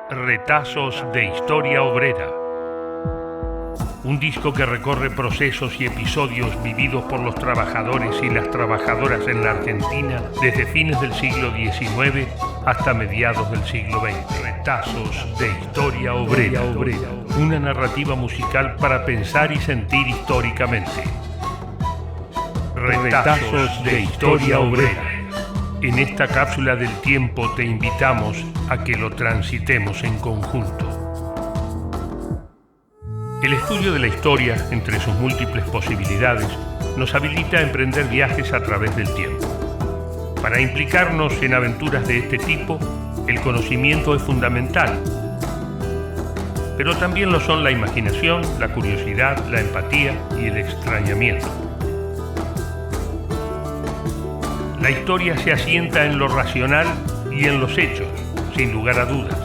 Retazos de historia obrera. Un disco que recorre procesos y episodios vividos por los trabajadores y las trabajadoras en la Argentina desde fines del siglo XIX hasta mediados del siglo XX. Retazos de historia obrera. Una narrativa musical para pensar y sentir históricamente. Retazos de historia obrera. En esta cápsula del tiempo te invitamos a que lo transitemos en conjunto. El estudio de la historia, entre sus múltiples posibilidades, nos habilita a emprender viajes a través del tiempo. Para implicarnos en aventuras de este tipo, el conocimiento es fundamental, pero también lo son la imaginación, la curiosidad, la empatía y el extrañamiento. La historia se asienta en lo racional y en los hechos, sin lugar a dudas,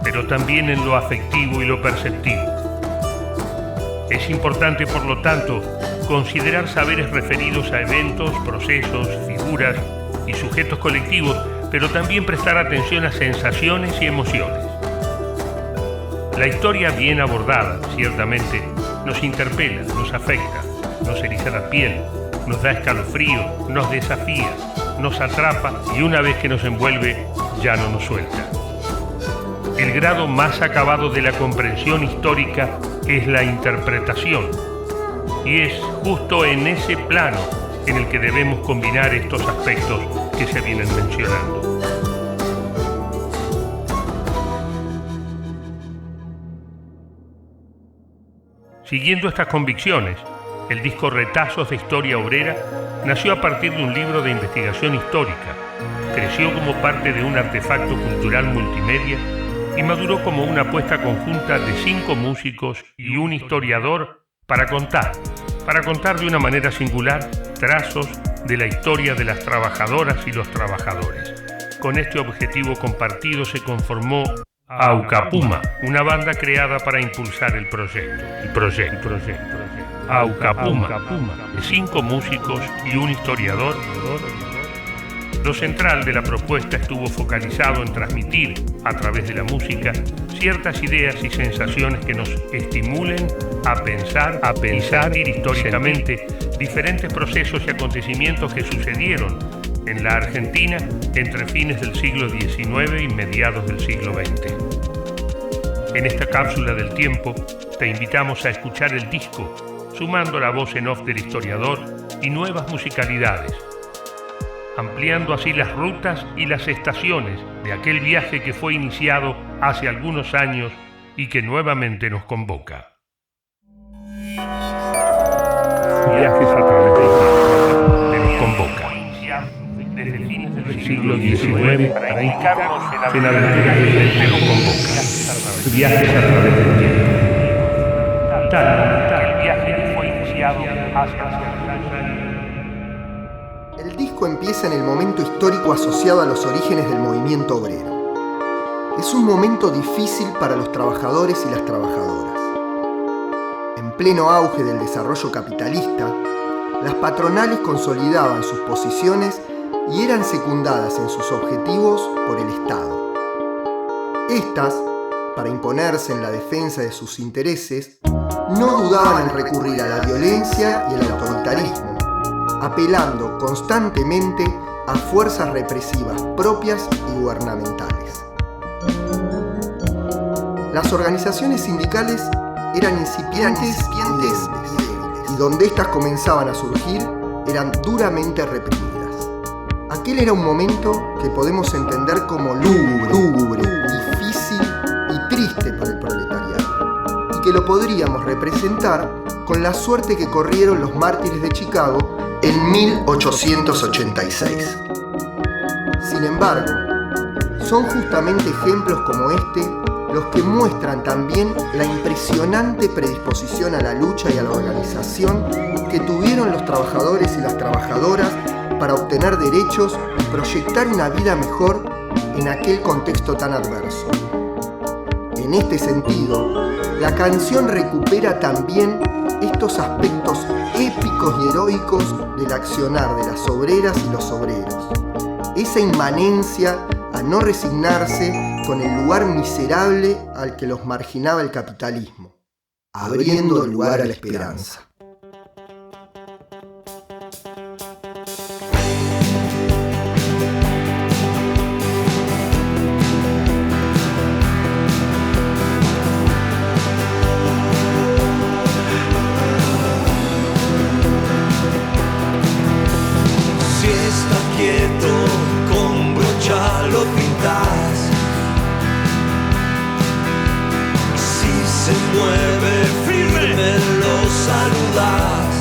pero también en lo afectivo y lo perceptivo. Es importante, por lo tanto, considerar saberes referidos a eventos, procesos, figuras y sujetos colectivos, pero también prestar atención a sensaciones y emociones. La historia bien abordada, ciertamente, nos interpela, nos afecta, nos eriza la piel, nos da escalofrío, nos desafía, nos atrapa y una vez que nos envuelve, ya no nos suelta. El grado más acabado de la comprensión histórica es la interpretación, y es justo en ese plano en el que debemos combinar estos aspectos que se vienen mencionando. Siguiendo estas convicciones, el disco Retazos de Historia Obrera nació a partir de un libro de investigación histórica, creció como parte de un artefacto cultural multimedia y maduró como una apuesta conjunta de 5 músicos y un historiador para contar de una manera singular trazos de la historia de las trabajadoras y los trabajadores. Con este objetivo compartido se conformó Aucapuma, una banda creada para impulsar el proyecto. Aucapuma, de 5 músicos y un historiador. Lo central de la propuesta estuvo focalizado en transmitir, a través de la música, ciertas ideas y sensaciones que nos estimulen a pensar y sentir históricamente diferentes procesos y acontecimientos que sucedieron en la Argentina entre fines del siglo XIX y mediados del siglo XX. En esta cápsula del tiempo, te invitamos a escuchar el disco, sumando la voz en off del historiador y nuevas musicalidades, ampliando así las rutas y las estaciones de aquel viaje que fue iniciado hace algunos años y que nuevamente nos convoca. Viajes a través del tiempo que nos convoca. Desde fines del siglo XIX para indicarnos en aventuras que nos convoca. Viajes a través del tiempo. Tal que el viaje fue iniciado hace algunos años. El disco empieza en el momento histórico asociado a los orígenes del movimiento obrero. Es un momento difícil para los trabajadores y las trabajadoras. En pleno auge del desarrollo capitalista, las patronales consolidaban sus posiciones y eran secundadas en sus objetivos por el Estado. Estas, para imponerse en la defensa de sus intereses, no dudaban en recurrir a la violencia y el autoritarismo, apelando constantemente a fuerzas represivas propias y gubernamentales. Las organizaciones sindicales eran incipientes y débiles, y donde éstas comenzaban a surgir eran duramente reprimidas. Aquel era un momento que podemos entender como lúgubre, difícil y triste para el proletariado, y que lo podríamos representar con la suerte que corrieron los mártires de Chicago en 1886. Sin embargo, son justamente ejemplos como este los que muestran también la impresionante predisposición a la lucha y a la organización que tuvieron los trabajadores y las trabajadoras para obtener derechos y proyectar una vida mejor en aquel contexto tan adverso. En este sentido, la canción recupera también estos aspectos épicos y heroicos del accionar de las obreras y los obreros, esa inmanencia a no resignarse con el lugar miserable al que los marginaba el capitalismo, abriendo lugar a la esperanza. Mueve firme, lo saludas.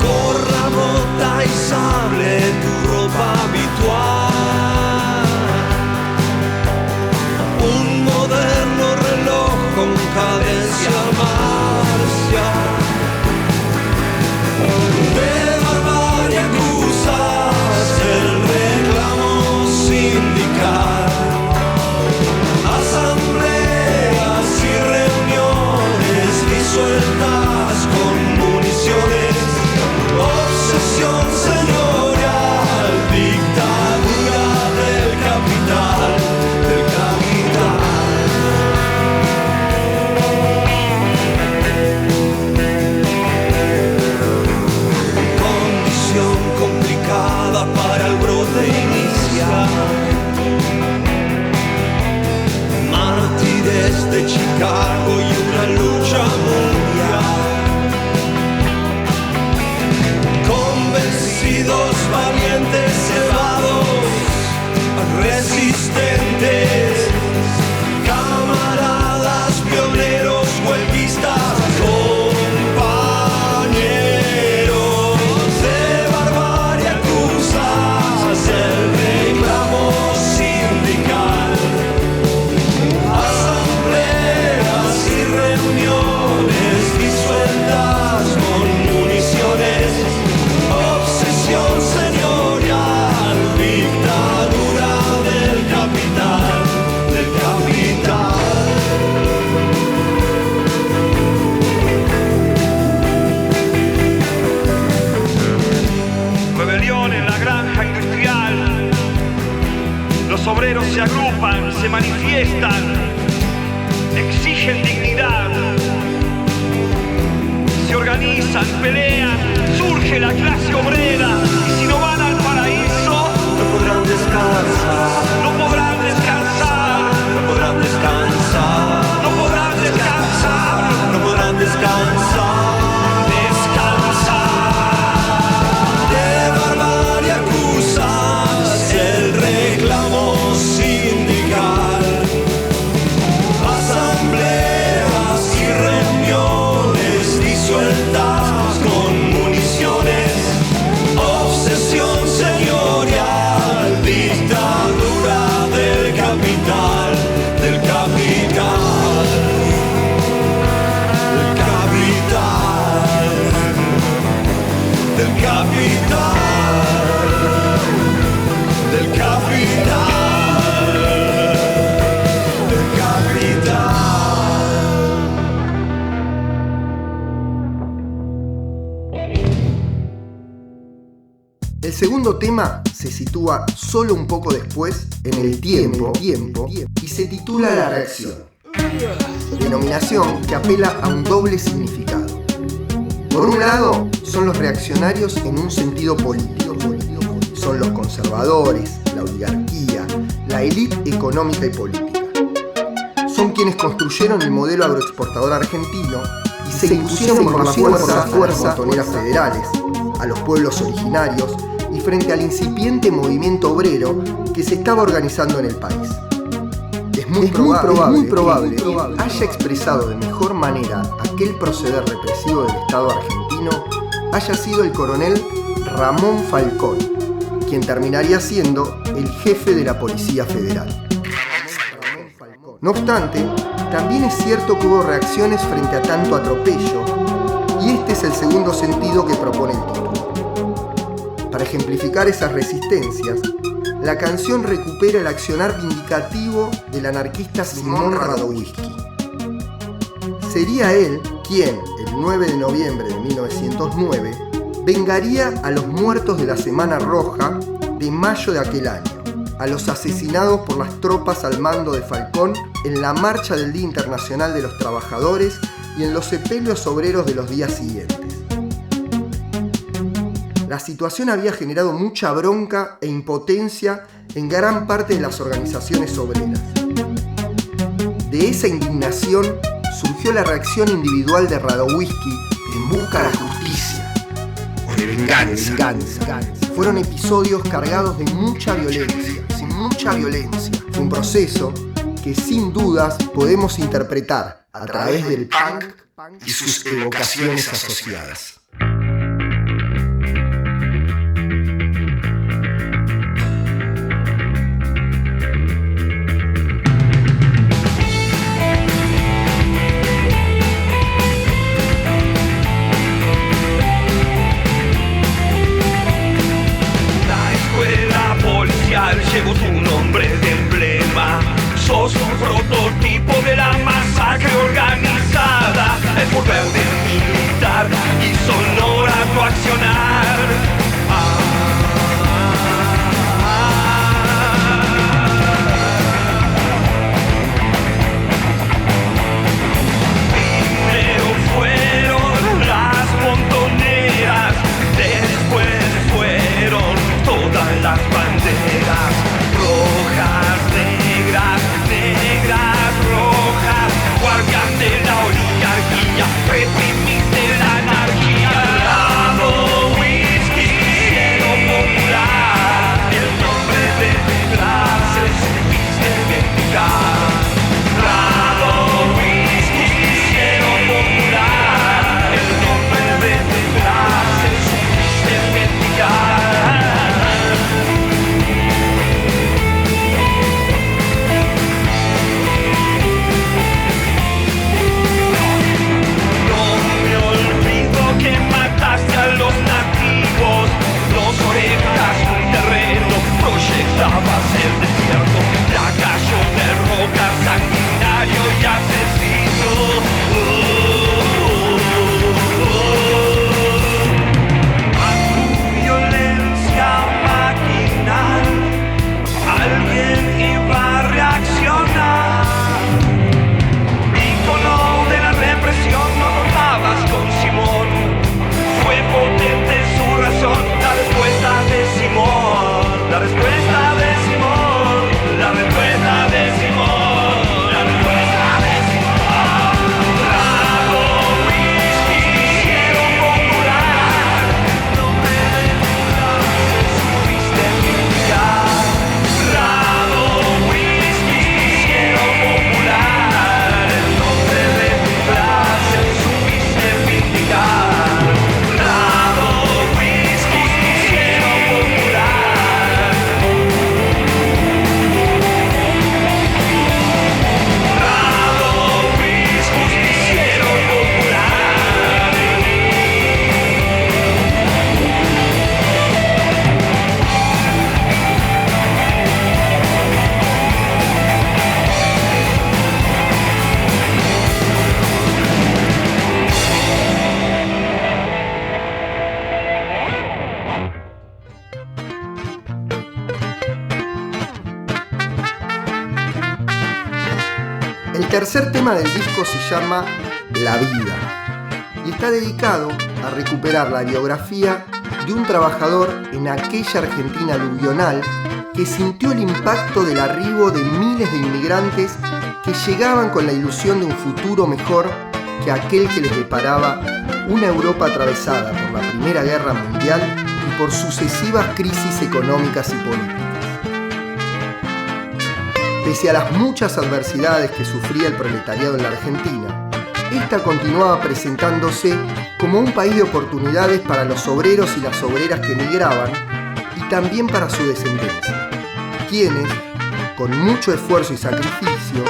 Gorra, bota y sable, tu ropa habitual. Un moderno reloj con cadencia marcial. De barbarie acusas el reclamo sindical. Sueltas con municiones, obsesión señorial, dictadura del capital, del capital. Condición complicada para el brote inicial. Mártires de Chicago y una lucha mundial. Convencidos, valientes, cebados, resistentes, camaradas, pioneros, huelguistas, compañeros de barbarie acusas el reclamo sindical. Reuniones disueltas con municiones, obsesión señorial, dictadura del capital, del capital. Rebelión en la granja industrial. Los obreros se agrupan, se manifiestan, exigen dignidad, se organizan, pelean, surge la clase obrera y si no van al paraíso no podrán descansar, no podrán descansar, no podrán descansar, no podrán descansar, no podrán descansar. De barbarie acusas el reclamo sindical. Asambleas y reuniones disueltas con municiones, obsesión señorial, dictadura del capital, del capital, del capital, del capital, del capital. El segundo tema se sitúa solo un poco después en el tiempo y se titula La Reacción, denominación que apela a un doble significado. Por un lado, son los reaccionarios en un sentido político, son los conservadores, la oligarquía, la élite económica y política. Son quienes construyeron el modelo agroexportador argentino y se impusieron por la fuerza a las montoneras federales, a los pueblos originarios y frente al incipiente movimiento obrero que se estaba organizando en el país. Es muy probable que haya expresado de mejor manera aquel proceder represivo del Estado argentino haya sido el coronel Ramón Falcón, quien terminaría siendo el jefe de la Policía Federal. No obstante, también es cierto que hubo reacciones frente a tanto atropello, y este es el segundo sentido que propone el título. Para ejemplificar esas resistencias, la canción recupera el accionar vindicativo del anarquista Simón Radowisky. Sería él quien, el 9 de noviembre de 1909, vengaría a los muertos de la Semana Roja de mayo de aquel año, a los asesinados por las tropas al mando de Falcón en la marcha del Día Internacional de los Trabajadores y en los sepelios obreros de los días siguientes. La situación había generado mucha bronca e impotencia en gran parte de las organizaciones obreras. De esa indignación surgió la reacción individual de Radowisky en busca de justicia o de venganza. Fueron episodios cargados de mucha violencia. Fue un proceso que sin dudas podemos interpretar a través del punk y sus evocaciones asociadas. Llevo tu nombre de emblema. Sos un prototipo de la masacre organizada. El poder de militar y sonora tu accionar. Primero fueron las montoneras, después fueron todas las banderas. Rojas, negras, negras, rojas, guardián de la oligarquía, reprimiste la anarquía. Radowisky, cielo popular, el nombre de tu clase supiste vendicar. Radowisky, cielo popular, el nombre de tu clase supiste vendicar. Proyectabas el desierto, lacayo de roca, sanguinario y asesino. A tu violencia maquinal, alguien iba a reaccionar. Ícono de la represión, no contabas con Simón. Fue potente su razón, la respuesta de Simón. La respuesta de Simón, la respuesta de Simón, la respuesta de Simón. Radowisky, cielo popular, nombre de tu clase supiste vindicar. Radowisky, cielo popular, el nombre de tu clase supiste vindicar. Radowisky, cielo popular. El tercer tema del disco se llama La Vida y está dedicado a recuperar la biografía de un trabajador en aquella Argentina aluvional que sintió el impacto del arribo de miles de inmigrantes que llegaban con la ilusión de un futuro mejor que aquel que les deparaba una Europa atravesada por la Primera Guerra Mundial y por sucesivas crisis económicas y políticas. Pese a las muchas adversidades que sufría el proletariado en la Argentina, esta continuaba presentándose como un país de oportunidades para los obreros y las obreras que emigraban y también para su descendencia, quienes, con mucho esfuerzo y sacrificio,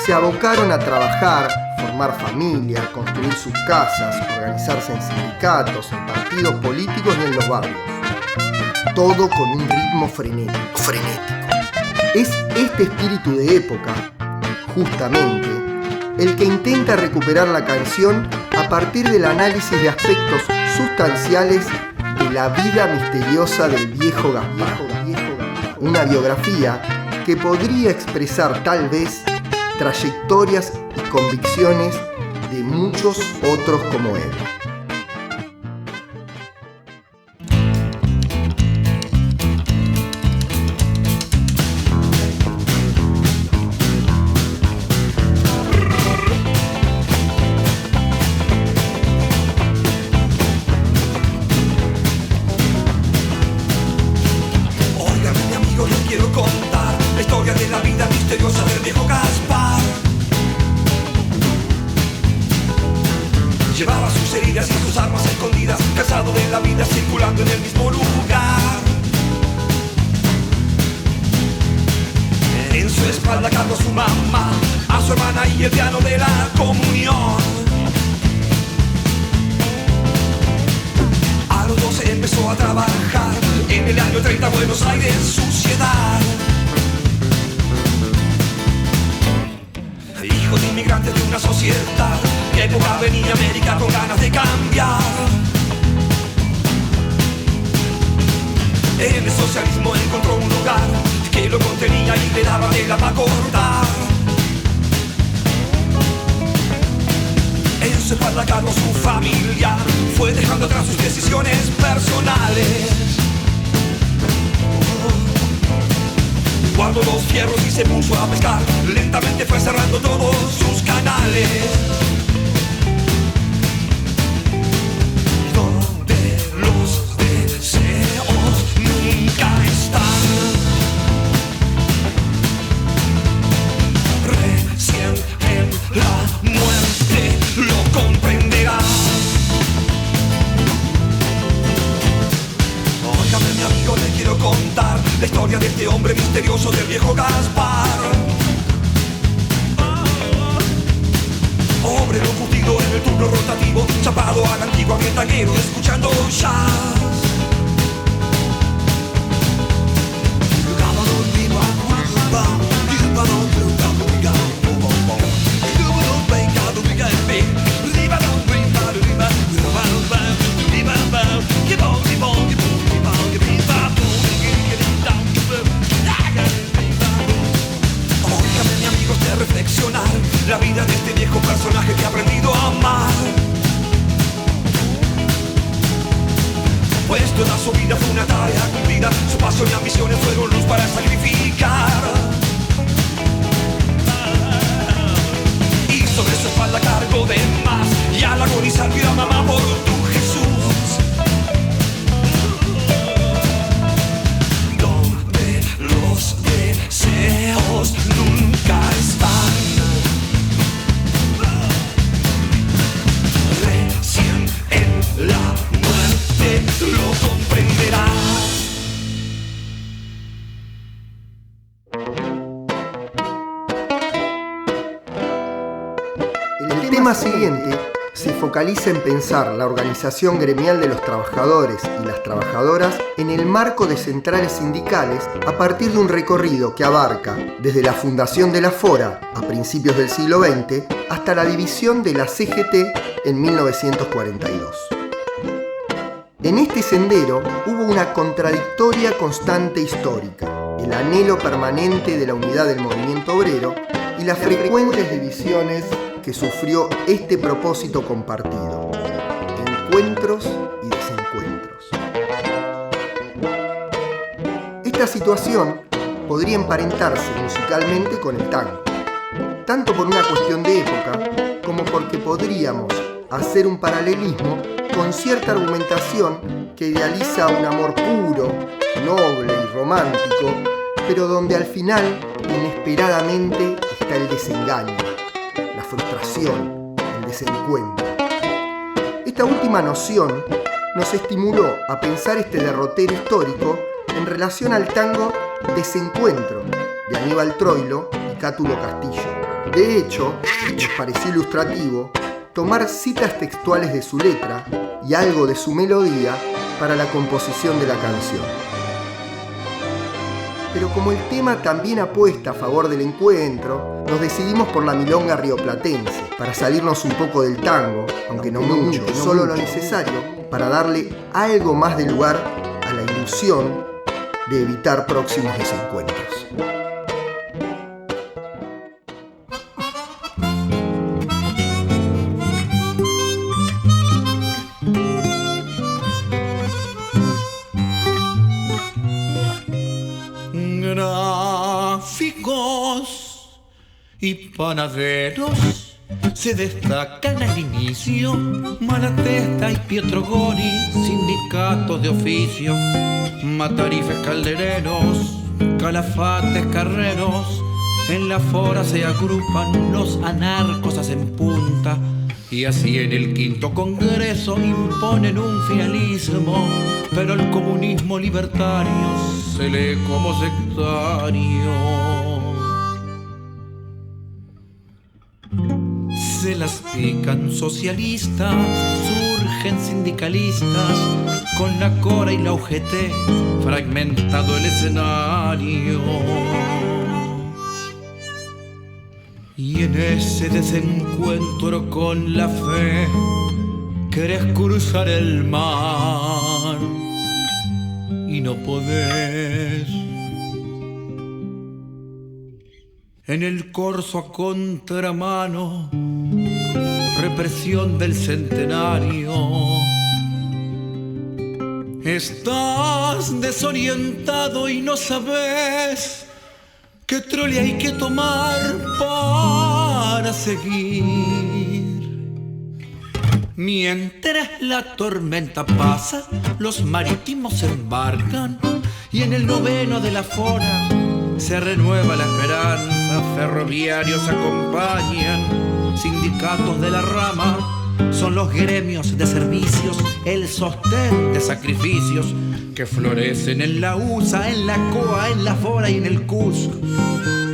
se abocaron a trabajar, formar familia, construir sus casas, organizarse en sindicatos, en partidos políticos y en los barrios. Todo con un ritmo frenético. Es este espíritu de época, justamente, el que intenta recuperar la canción a partir del análisis de aspectos sustanciales de la vida misteriosa del viejo Gaspar. una biografía que podría expresar tal vez trayectorias y convicciones de muchos otros como él. Llevaba sus heridas y sus armas escondidas, cansado de la vida circulando en el mismo lugar. En su espalda cargó su mamá, a su hermana y el piano de la comunión. A los 12 empezó a trabajar, en el año 30 Buenos Aires, suciedad. Hijo de inmigrantes de una sociedad que época venía América con ganas de cambiar. En el socialismo encontró un lugar que lo contenía y le daba tela para cortar. En su espalda cargó su familia, fue dejando atrás sus decisiones personales. Guardó los fierros y se puso a pescar, lentamente fue cerrando todos sus canales. Donde los deseos nunca están, recién en la muerte lo comprenderás. Óigame, mi amigo, le quiero contar la historia de este hombre misterioso, del viejo Gaspar. Obrero curtido en el turno rotativo, chapado a la antigua guitarrero, escuchando jazz. Reflexionar la vida de este viejo personaje que ha aprendido a amar. Pues toda su vida fue una tarea cumplida, su pasión y ambiciones fueron luz para sacrificar. Y sobre su espalda cargó de más, y al agonizar pidió a mamá por tu Jesús. Donde los deseos nunca están, recién en la muerte lo comprenderás. El tema siguiente se focaliza en pensar la organización gremial de los trabajadores y las trabajadoras en el marco de centrales sindicales a partir de un recorrido que abarca desde la fundación de la Fora a principios del siglo XX hasta la división de la CGT en 1942. En este sendero hubo una contradictoria constante histórica, el anhelo permanente de la unidad del movimiento obrero y las frecuentes divisiones que sufrió este propósito compartido, encuentros y desencuentros. Esta situación podría emparentarse musicalmente con el tango, tanto por una cuestión de época como porque podríamos hacer un paralelismo con cierta argumentación que idealiza un amor puro, noble y romántico, pero donde al final, inesperadamente, está el desengaño, la frustración, el desencuentro. Esta última noción nos estimuló a pensar este derrotero histórico en relación al tango Desencuentro de Aníbal Troilo y Cátulo Castillo. De hecho, nos pareció ilustrativo tomar citas textuales de su letra y algo de su melodía para la composición de la canción. Pero como el tema también apuesta a favor del encuentro, nos decidimos por la milonga rioplatense, para salirnos un poco del tango, aunque no mucho, solo lo necesario, para darle algo más de lugar a la ilusión de evitar próximos desencuentros. Gráficos y panaderos se destacan al inicio, Malatesta y Pietro Gori, sindicatos de oficio, Matarifes caldereros, Calafates carreros, en la fora se agrupan, los anarcos hacen punta, y así en el quinto congreso imponen un finalismo, pero el comunismo libertario se lee como sectario. Se las pican socialistas, surgen sindicalistas, con la Cora y la UGT, fragmentado el escenario. Y en ese desencuentro con la fe, querés cruzar el mar y no podés. En el corso a contramano, represión del centenario. Estás desorientado y no sabes qué trole hay que tomar para seguir. Mientras la tormenta pasa, los marítimos se embarcan y en el noveno de la fora se renueva la esperanza. Ferroviarios acompañan, sindicatos de la rama son los gremios de servicios, el sostén de sacrificios que florecen en la USA, en la COA, en la FORA y en el CUS.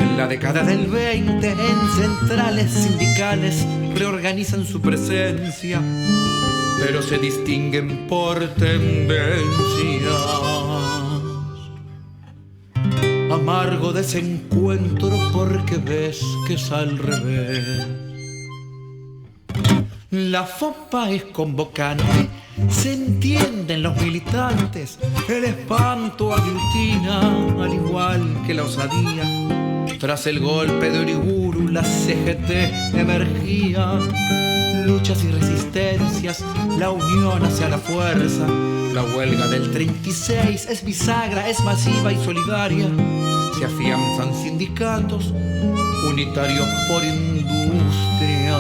En la década del 20, en centrales sindicales reorganizan su presencia, pero se distinguen por tendencias. Amargo desencuentro porque ves que es al revés. La FOPA es convocante, se entienden los militantes, el espanto aglutina al igual que la osadía. Tras el golpe de Uriburu la CGT emergía, luchas y resistencias, la unión hacia la fuerza. La huelga del 36 es bisagra, es masiva y solidaria. Se afianzan sindicatos unitarios por industria.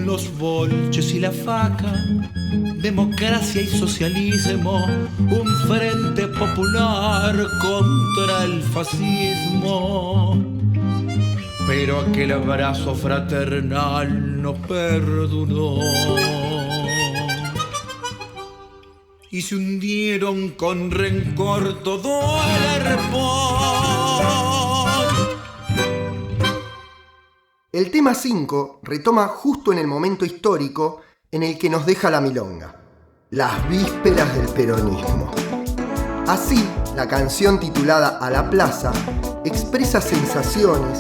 Los bolches y la faca, democracia y socialismo, un frente popular contra el fascismo. Pero aquel abrazo fraternal no perduró y se hundieron con rencor todo el hervor. El tema 5 retoma justo en el momento histórico en el que nos deja la milonga, las vísperas del peronismo. Así, la canción titulada A la Plaza expresa sensaciones,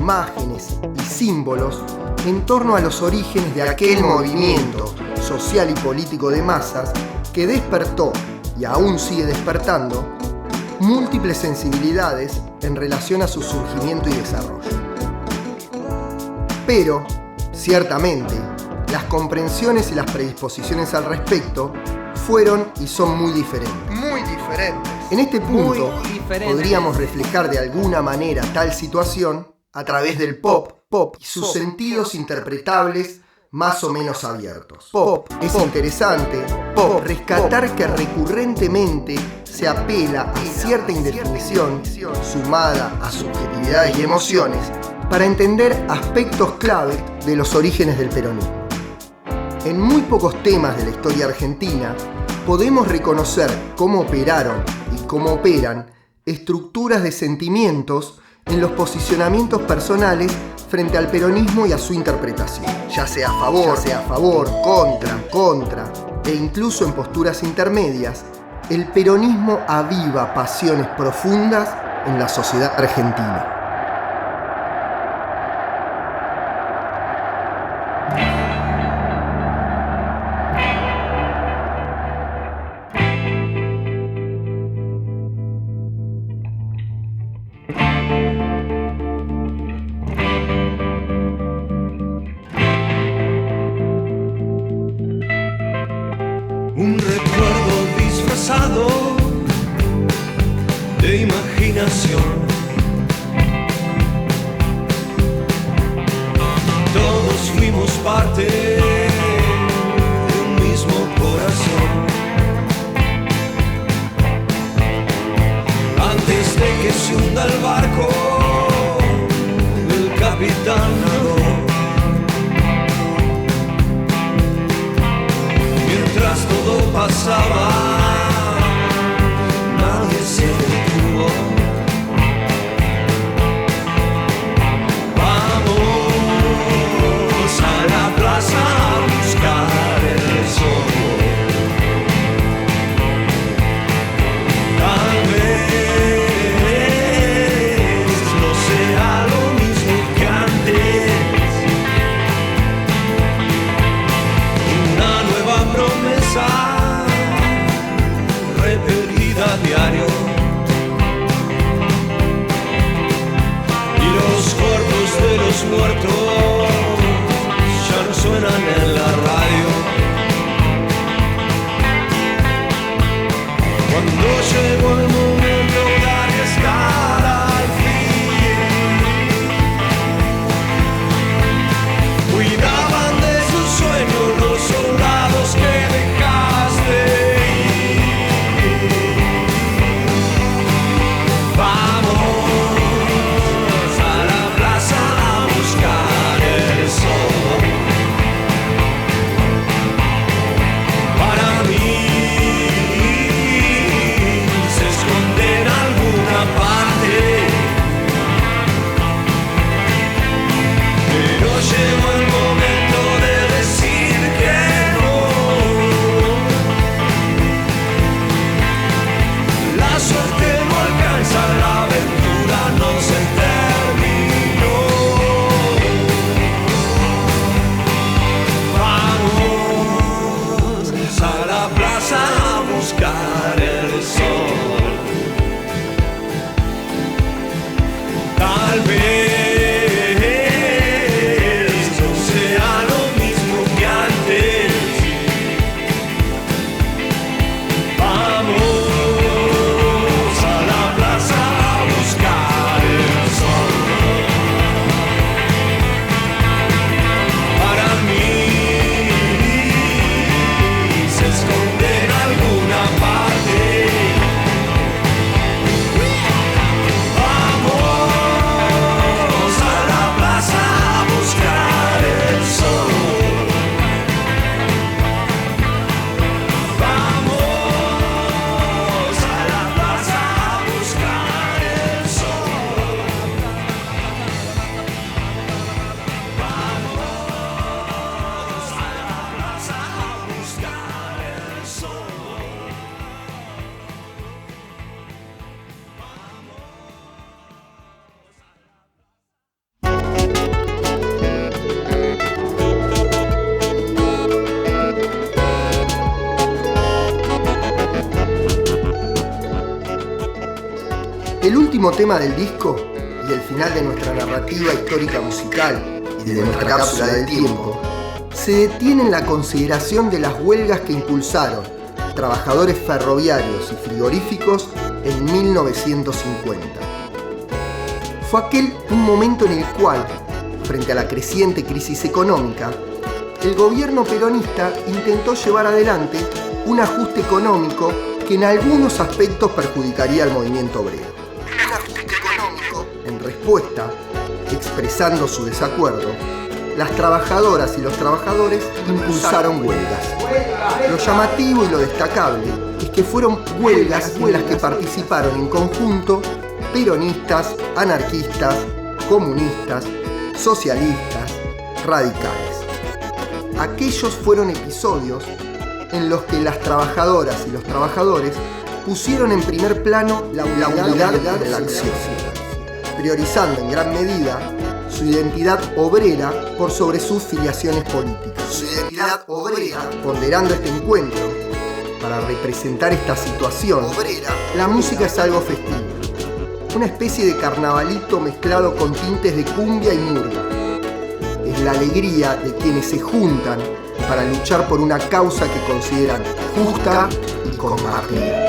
imágenes y símbolos en torno a los orígenes de aquel movimiento social y político de masas que despertó, y aún sigue despertando, múltiples sensibilidades en relación a su surgimiento y desarrollo. Pero, ciertamente, las comprensiones y las predisposiciones al respecto fueron y son muy diferentes. Muy diferentes. En este punto, podríamos reflejar de alguna manera tal situación a través del pop y sus sentidos interpretables más o menos abiertos. Es interesante rescatar que recurrentemente se apela a cierta indefinición sumada a subjetividades y emociones para entender aspectos clave de los orígenes del peronismo. En muy pocos temas de la historia argentina podemos reconocer cómo operaron y cómo operan estructuras de sentimientos en los posicionamientos personales frente al peronismo y a su interpretación, ya sea a favor, contra, e incluso en posturas intermedias. El peronismo aviva pasiones profundas en la sociedad argentina. de imaginación. Todos fuimos parte de un mismo corazón. Antes de que se hunda el barco, el capitán nadó. Mientras todo pasaba, nadie se detuvo. Vamos a la plaza a buscar el sol. Tal vez no sea lo mismo que antes. Una nueva promesa repetida a diario. Y los cuerpos de los muertos ya no suenan en la radio. Cuando llegó el momento de arriesgar al fin, cuidaban de sus sueños los soldados que dejaste ir. Vamos a la plaza a buscar el sol. Para mí se esconde en alguna parte, pero llegó el momento de decir que no. La suerte no alcanza, la aventura no se terminó. Vamos a la plaza a buscar el sol. Tal vez no sea lo mismo que antes. Vamos a la plaza a buscar el sol. Para mí se esconde en alguna parte. Vamos a la plaza a buscar el sol. Vamos a la plaza a buscar el sol. Vamos a la plaza a buscar el sol. El último tema del disco y el final de nuestra narrativa histórica musical y de nuestra cápsula del tiempo se detiene en la consideración de las huelgas que impulsaron trabajadores ferroviarios y frigoríficos en 1950. Fue aquel un momento en el cual, frente a la creciente crisis económica, el gobierno peronista intentó llevar adelante un ajuste económico que en algunos aspectos perjudicaría al movimiento obrero. Un ajuste económico, en respuesta, expresando su desacuerdo, las trabajadoras y los trabajadores impulsaron huelgas. Lo llamativo y lo destacable es que fueron huelgas en las que participaron en conjunto peronistas, anarquistas, comunistas, socialistas, radicales. Aquellos fueron episodios en los que las trabajadoras y los trabajadores pusieron en primer plano la unidad de la acción, priorizando en gran medida su identidad obrera por sobre sus filiaciones políticas. Su identidad obrera, ponderando este encuentro, para representar esta situación obrera, la música es algo festivo, una especie de carnavalito mezclado con tintes de cumbia y murga. Es la alegría de quienes se juntan para luchar por una causa que consideran justa y compartida.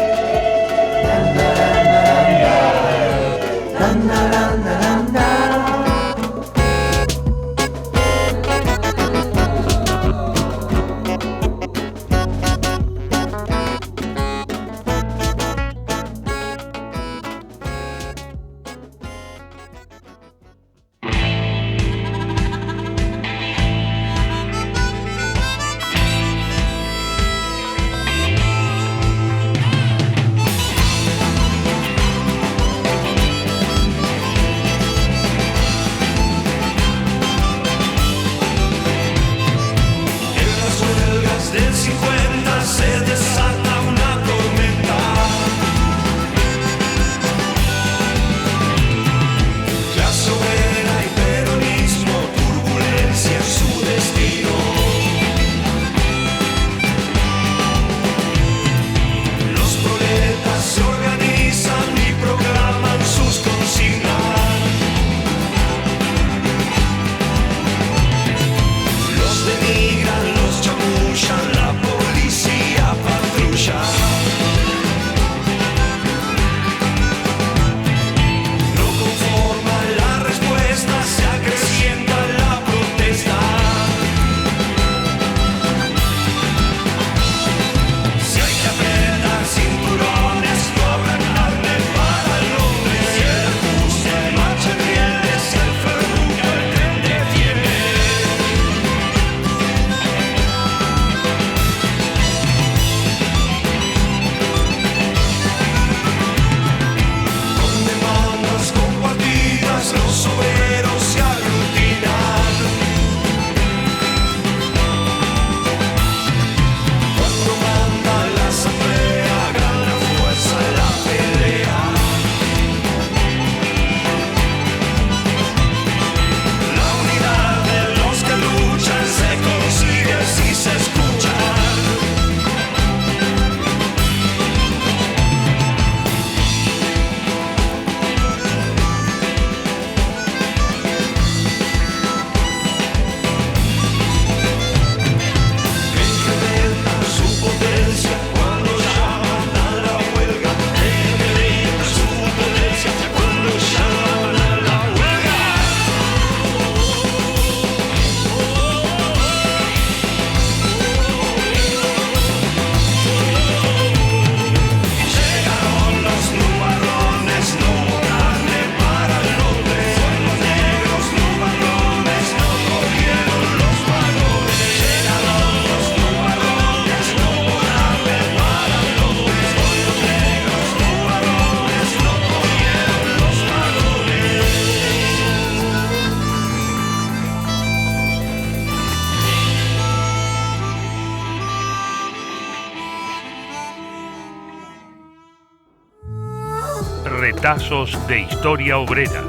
Retazos de historia obrera.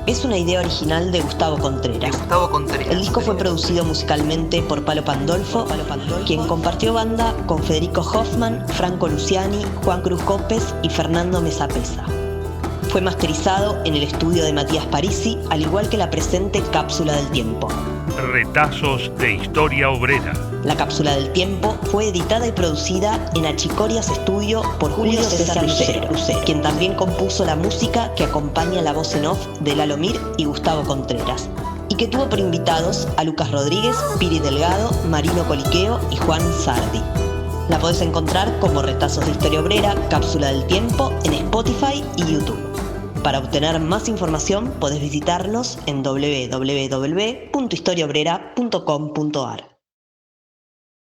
Es una idea original de Gustavo Contreras. El disco fue producido musicalmente por Palo Pandolfo, quien compartió banda con Federico Hoffman, Franco Luciani, Juan Cruz Copes y Fernando Mesapesa. Fue masterizado en el estudio de Matías Parisi, al igual que la presente Cápsula del Tiempo. Retazos de historia obrera. La Cápsula del Tiempo fue editada y producida en Achicorias Estudio por Julio César Lucero, quien también compuso la música que acompaña la voz en off de Lalo Mir y Gustavo Contreras, y que tuvo por invitados a Lucas Rodríguez, Piri Delgado, Marino Coliqueo y Juan Sardi. La podés encontrar como Retazos de Historia Obrera, Cápsula del Tiempo en Spotify y YouTube. Para obtener más información podés visitarnos en www.historiaobrera.com.ar.